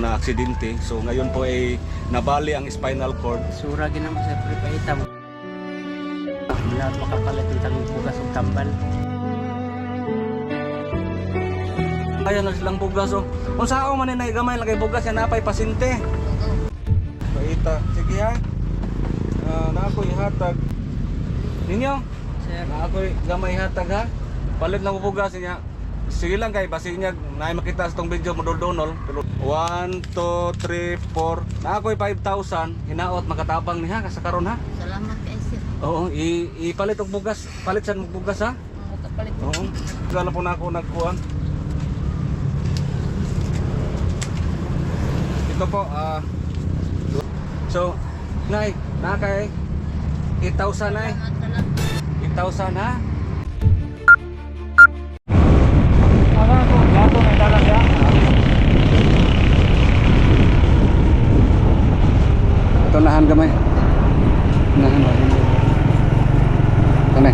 na aksidente. So ngayon po ay nabali ang spinal cord. Sura ginamo sa prepahita mo. Lahat makapalit ng tanong bugas o tambal. Ayan na silang bugas oh. Kung sao man na gamay lang kay bugas yan napay pasinte. Paita. Sige ha. Na ako ihatag. Ninyo? Sir, Na ako gamay ihatag ha. Palit na ko bugas niya. Sige lang kay basi niya na makita sa tong video mo dol-donol. 1, 2, 3, 4. Na ako 5,000 hinaot makatabang niya sa karon ha. Salamat kay sir. Oo, ipalit og bugas. Palit sa bugas ha. Kapalit. Oo. Dala po na ako nagkuhan. Ito po so, nay, nakay 8,000 nay. Salamat. 8,000 ha. Ito nahan gamay. Nahan ba? Ito na.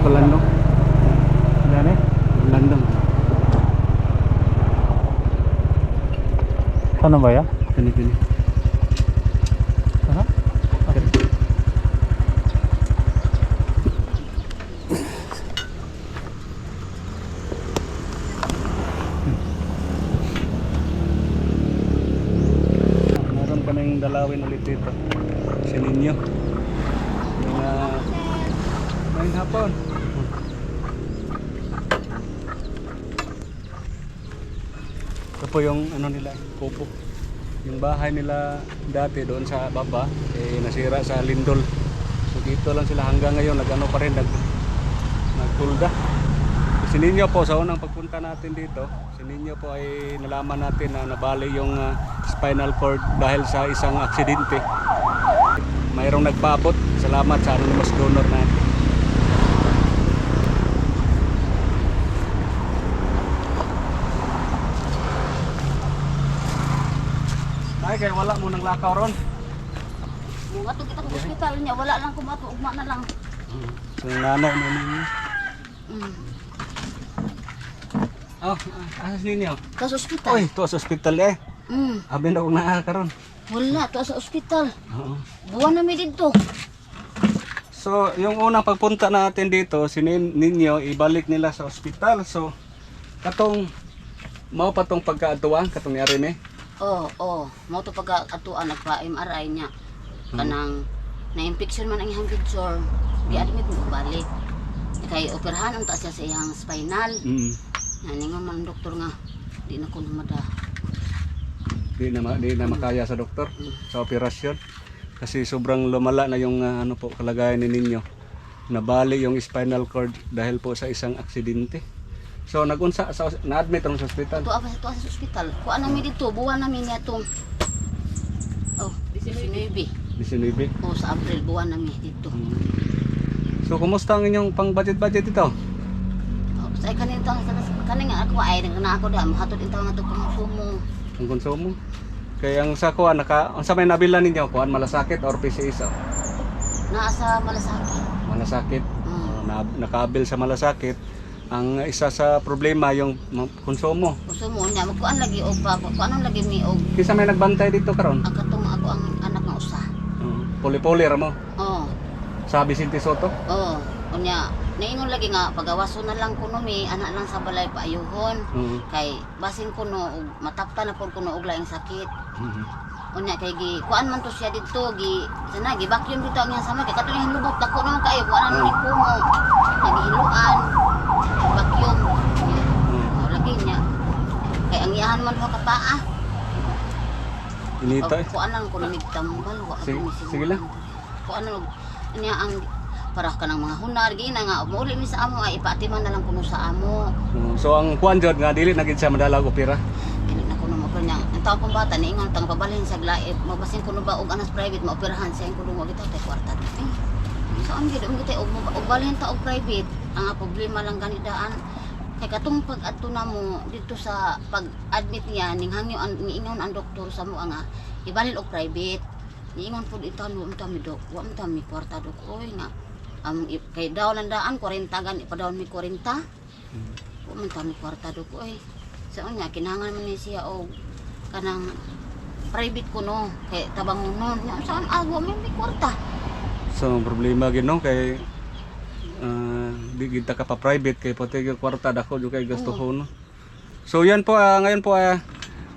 Landong. Dane? Landong. ano ba ya? Kini. Aha. Meron pa na yung dalawin ulit dito. Si Ninyo. Ngayong hapon. Ito po yung ano nila, kubo. Yung bahay nila dati doon sa baba, nasira sa lindol. So dito lang sila hanggang ngayon, nag-ano pa rin, nagtulda. Si Ninyo po, sa unang pagpunta natin dito, si Ninyo po ay nalaman natin na nabali yung spinal cord dahil sa isang aksidente. Mayroong nagpaabot, salamat sa anonymous donor natin. Ay, kaya wala mo nang lakaw ron. Mga to kita sa ospital niya, wala lang kumato, ugma na lang. So yung nanay na ninyo. Mm. Oh, asas ninyo. Sa ospital. Uy, to sa hospital eh. Abin ako nakakaroon. Wala to sa ospital. Oo. Buwan na mi dito. So, yung unang pagpunta natin dito, si Ninyo, ibalik nila sa ospital. So, katong, mao pa tong pagkaatuan, katong yari ni. Oo. Mo to pag atuan nagpa-MRI niya. Kanang na-infection man ang iyang picture. Di admit mo balik. Kay operahan ang siya sa iyang spinal. Naningon man ang doktor nga di na ko namada. Di na makaya sa doktor sa operasyon. Kasi sobrang lumala na yung ano po kalagayan ni Ninyo. Nabali yung spinal cord dahil po sa isang aksidente. So nagunsa sa na-admit ang sa ospital. Tuwa sa ospital. Kuan nami dito, buwan nami niya tong 19. 19. Sa April buwan nami dito. So kumusta ang inyong pang budget ito? Sa kanin nga ako ay na ako da mahatod itaw nga to konsumo. Ang konsumo? Kaya ang sa kuan ang sa may nabilan ninyo kuan malasakit or PCS? Naa sa Malasakit. Malasakit. Nakabil sa malasakit. Ang isa sa problema yung konsumo. Konsumo niya magkuan lagi og kuan lagi mi og Kisa may nagbantay dito karon? ang katong ako ang anak nga usa. Poli-poli ra mo. Oo. Sa Vicente Soto. Oo. Unya naingon lagi nga pagawaso na lang kuno mi anak lang sa balay paayuhon. Kay basin kuno og matapta na pud kuno og laing sakit. Unya kay gi kuan man to siya didto gi sana gi vacuum dito ang iyang sama kay katong yung lubot dako naman kayo kuan ano ni kumo. Nagihiluan. Vacuum. Lagi niya. Kay ang iyahan man ho kapaa. Inita. Kuan lang kuno nigtambal wa. Sige lang. Kuan ano niya ang para ka ng mga hunar gina nga mauli mi sa amo ay ipatiman na lang kuno sa amo. So ang kuan jud nga dili na gid siya madalag opera. Dili na kuno mo kanya. Ang taong pang bata niingon tang pabalhin sa glaib mabasin kuno ba og anas private maoperahan siya kuno mo kita tay kwarta. So ang gid kita og balhin ta og private ang problema lang ganidaan kay katong pag-adto na mo dito sa pag-admit niya ning hangyo niingon ang doktor sa mo nga ibalhin og private. Niingon pud ito no unta mi dok, wa unta mi kwarta dok oy nga Kay daw landaan 40 gani pa daw mi 40. Pumunta mi kwarta do ko eh. Sa unya kinahanglan man ni siya og kanang private kuno kay tabang nun. Nya saan agwa mi kwarta. So ang problema gid no kay di kita ka pa private kay pati yung kwarta dako jud kay gastuhon. So yan po ngayon po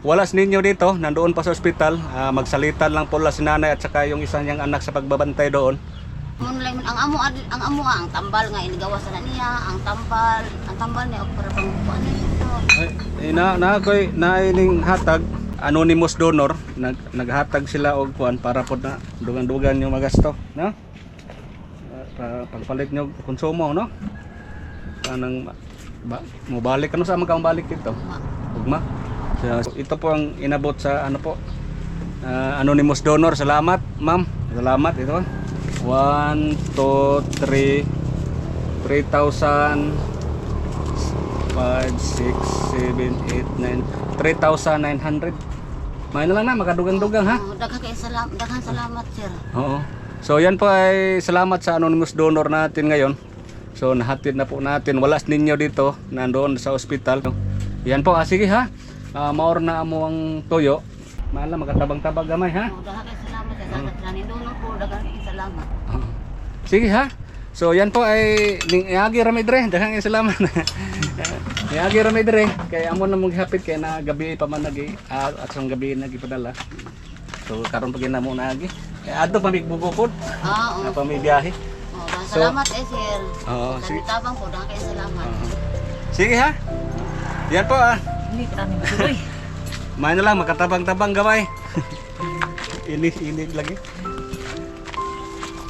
walas ninyo dito, nandoon pa sa ospital, magsalitan lang po la si nanay at saka yung isa niyang anak sa pagbabantay doon. Ang amo ang tambal nga inigawas na niya, ang tambal niya og para pang kuan Na ining hatag anonymous donor, naghatag sila og kuan para pod na dugan-dugan yung magasto, no? Pagpalit nyo konsumo, no? Kanang mobalik ano sa mga balik dito? Ugma. So, ito po ang inabot sa ano po anonymous donor. Salamat, ma'am. Salamat ito. 1 2 3 3,000 5 6 7 8 9 3,900. May na lang na makadugang-dugang ha. Daghang salamat sir. Oo. So yan po ay salamat sa anonymous donor natin ngayon. So nahatid na po natin. Walas ninyo dito, nandoon sa ospital. Yan po, sige ha. Maor na mo ang tuyo. Maala makatabang-tabang gamay ha. Daghang salamat sa nanindunong po, daghang salamat. Sige ha. So yan po ay iagi ra midre, daghang salamat. Iagi ra midre kay amo na mong hapit kay na gabi pa man nagi at sang gabi nagipadala. So karon pag na mo naagi. Adto pa migbugukod. Oo. Pa may biyahe. Salamat sir. Oo, Sa tabang po, daghang salamat. Sige ha. Yan po Ini kami tuloy. May na lang makatabang-tabang gamay. Inig lagi.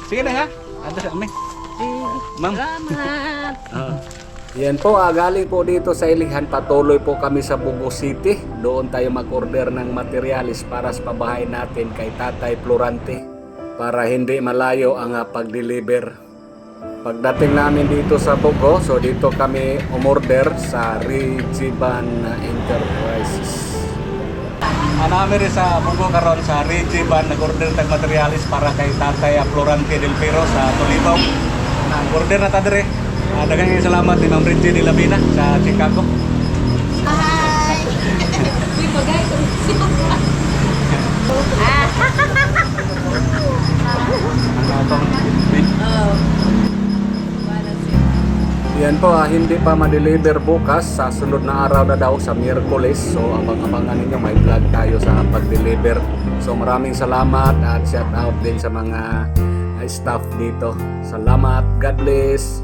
Sige na ha. Ando sa amin. Ma'am. Salamat. Yan po, galing po dito sa Ilihan, patuloy po kami sa Bugo City. Doon tayo mag-order ng materialis para sa pabahay natin kay Tatay Florante para hindi malayo ang pag-deliver. Pagdating namin dito sa Bugo, so dito kami umorder sa Regiban Enterprises. Anami rin sa Bugo karon sa Regiban, nag-order tag materialis para kay Tatay Florante del Pero sa Tolibao. Nag-order na ta dire. Daghang salamat ni Ma'am Reggie de Labina sa Chicago. Hi. Uy, bagay ko. Yan po, hindi pa ma-deliver bukas. Sa sunod na araw na daw sa Miyerkules. So abang-abangan ninyo, may vlog tayo sa pag-deliver. So maraming salamat at shout out din sa mga staff dito. Salamat, God bless.